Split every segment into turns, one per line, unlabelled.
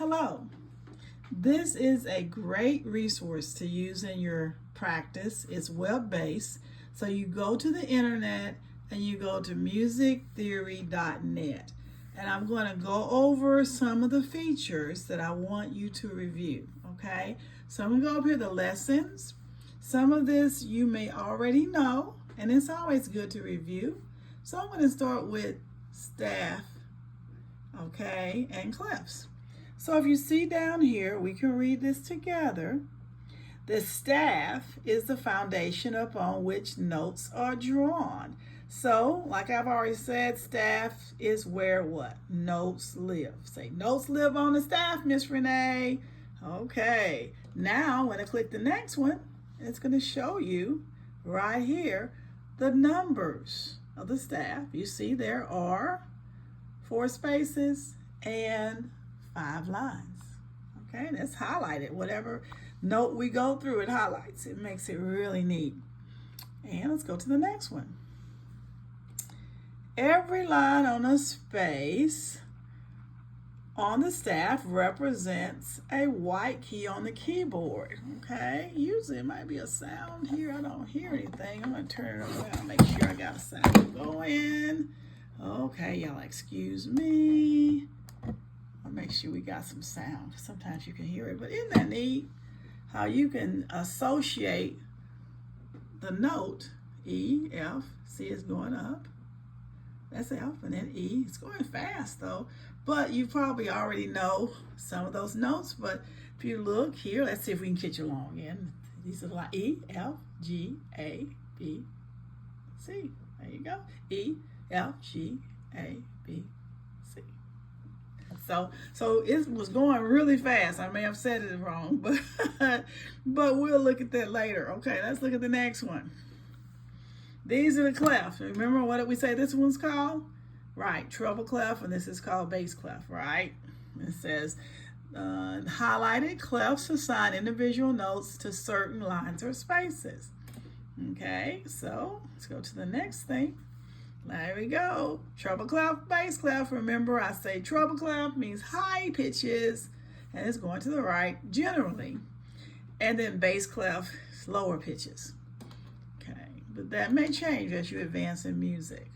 Hello. This is a great resource to use in your practice. It's web-based. So you go to the internet and you go to musictheory.net. And I'm going to go over some of the features that I want you to review. Okay? So I'm going to go up here to lessons. Some of this you may already know, and it's always good to review. So I'm going to start with staff, okay, and clefs. So if you see down here, we can read this together. The staff is the foundation upon which notes are drawn. So, like I've already said, staff is where what? Notes live. Say, notes live on the staff, Miss Renee. Okay. Now, when I click the next one, it's going to show you right here the numbers of the staff. You see there are 4 spaces and 5 lines. Okay, and it's highlighted. Whatever note we go through, it highlights. It makes it really neat. And let's go to the next one. Every line on a space on the staff represents a white key on the keyboard. Okay, usually it might be a sound here. I don't hear anything. I'm going to turn it around, make sure I got a sound going. Okay, y'all excuse me. I'll make sure we got some sound. Sometimes you can hear it, but isn't that neat how you can associate the note E, F, see it's going up. That's F, and then E. It's going fast though, but you probably already know some of those notes. But if you look here, let's see if we can catch along in. These are like E, F, G, A, B, C. There you go. E, F, G, A, B, C. So it was going really fast. I may have said it wrong, but we'll look at that later. Okay, let's look at the next one. These are the clefs. Remember what did we say this one's called? Right, treble clef, and this is called bass clef, right? It says highlighted clefs assign individual notes to certain lines or spaces. Okay, so let's go to the next thing. There we go. Treble clef, bass clef. Remember, I say treble clef means high pitches, and it's going to the right generally. And then bass clef, lower pitches. Okay, but that may change as you advance in music.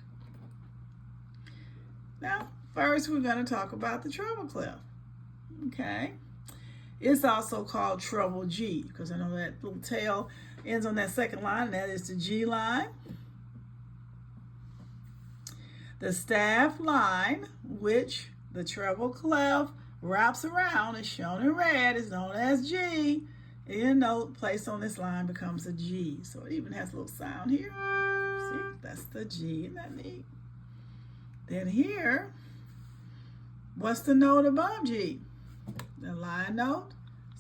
Now, first we're going to talk about the treble clef. Okay, it's also called treble G because I know that little tail ends on that second line, and that is the G line. The staff line, which the treble clef wraps around, is shown in red, is known as G. Any note placed on this line becomes a G. So it even has a little sound here. See, that's the G. Isn't that neat? Then here, what's the note above G? The line note,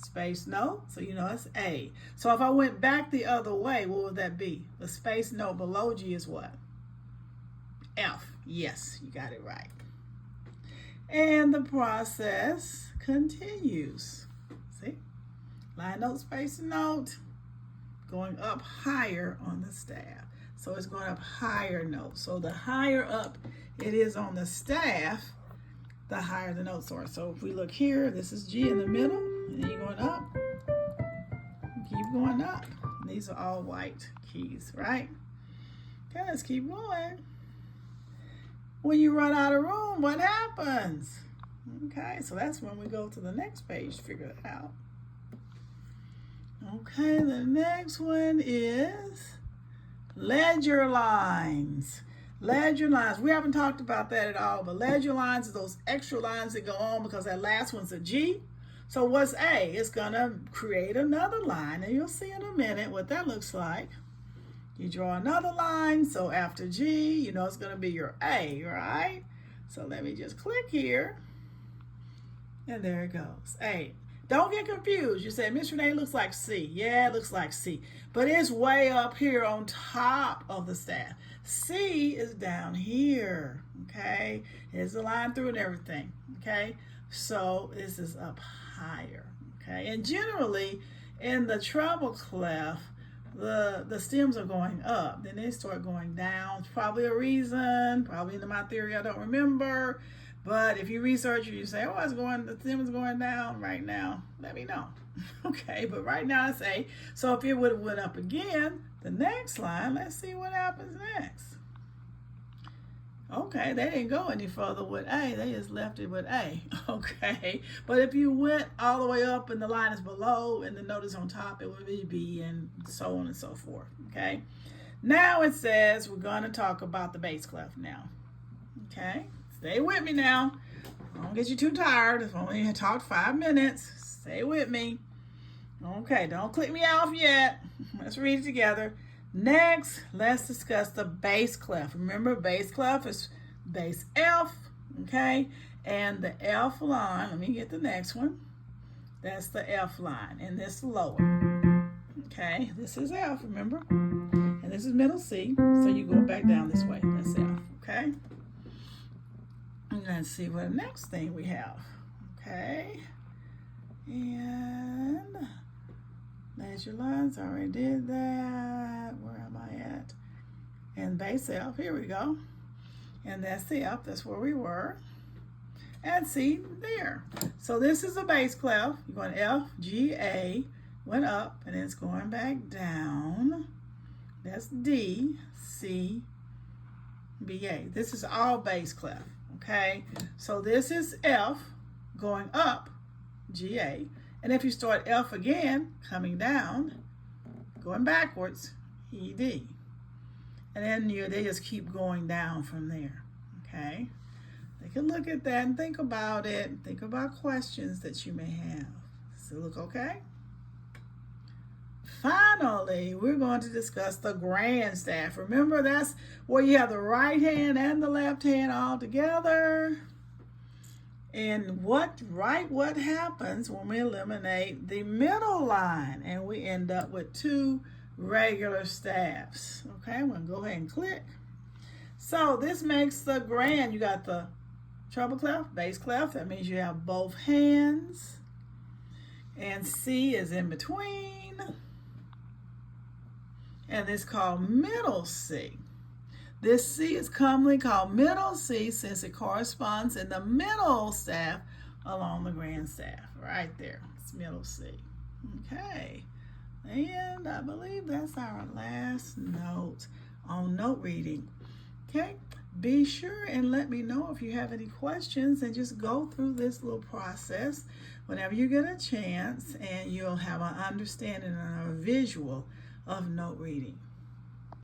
space note, so you know it's A. So if I went back the other way, what would that be? The space note below G is what? F. Yes, you got it right. And the process continues. See? Line note, space note, going up higher on the staff. So it's going up higher notes. So the higher up it is on the staff, the higher the notes are. So if we look here, this is G in the middle, and then you're going up. Keep going up. These are all white keys, right? Okay, let's keep going. When you run out of room, what happens? Okay, so that's when we go to the next page to figure it out. Okay, the next one is ledger lines. Ledger lines, we haven't talked about that at all, but ledger lines are those extra lines that go on because that last one's a G. So what's A? It's gonna create another line, and you'll see in a minute what that looks like. You draw another line, so after G, you know it's gonna be your A, right? So let me just click here, and there it goes, A. Don't get confused. You say, Miss Renee, looks like C. Yeah, it looks like C, but it's way up here on top of the staff. C is down here, okay? There's a line through and everything, okay? So this is up higher, okay? And generally, in the treble clef, the stems are going up, then they start going down. It's probably a reason, probably in my theory, I don't remember, But if you research it, you say, oh, the thing is going down right now, let me know. Okay, but right now it's A. So if it would have went up again, the next line, let's see what happens next. Okay, they didn't go any further with A. They just left it with A. Okay, but if you went all the way up and the line is below and the note is on top, it would be B, and so on and so forth. Okay, now it says we're going to talk about the bass clef now. Okay, stay with me now. Don't get you too tired. I've only talked 5 minutes. Stay with me. Okay, don't click me off yet. Let's read it together. Next, let's discuss the bass clef. Remember, bass clef is bass F, okay? And the F line, let me get the next one. That's the F line, and this lower. Okay, this is F, remember? And this is middle C, so you're going back down this way. That's F, okay? And let's see what the next thing we have. Okay. And there's your lines. I already did that. Where am I at? And bass F. Here we go. And that's the F. That's where we were. And C there. So this is a bass clef. You're going F, G, A. Went up, and it's going back down. That's D, C, B, A. This is all bass clef. Okay. So this is F going up. G, A. And if you start F again, coming down, going backwards, E, D. And then they just keep going down from there, okay? Take a look at that and think about it. Think about questions that you may have. Does it look okay? Finally, we're going to discuss the grand staff. Remember, that's where you have the right hand and the left hand all together. And what happens when we eliminate the middle line and we end up with 2 regular staffs? Okay, I'm going to go ahead and click. So this makes the grand. You got the treble clef, bass clef. That means you have both hands. And C is in between. And it's called middle C. This C is commonly called middle C since it corresponds in the middle staff along the grand staff. Right there. It's middle C. Okay. And I believe that's our last note on note reading. Okay. Be sure and let me know if you have any questions, and just go through this little process whenever you get a chance, and you'll have an understanding and a visual of note reading.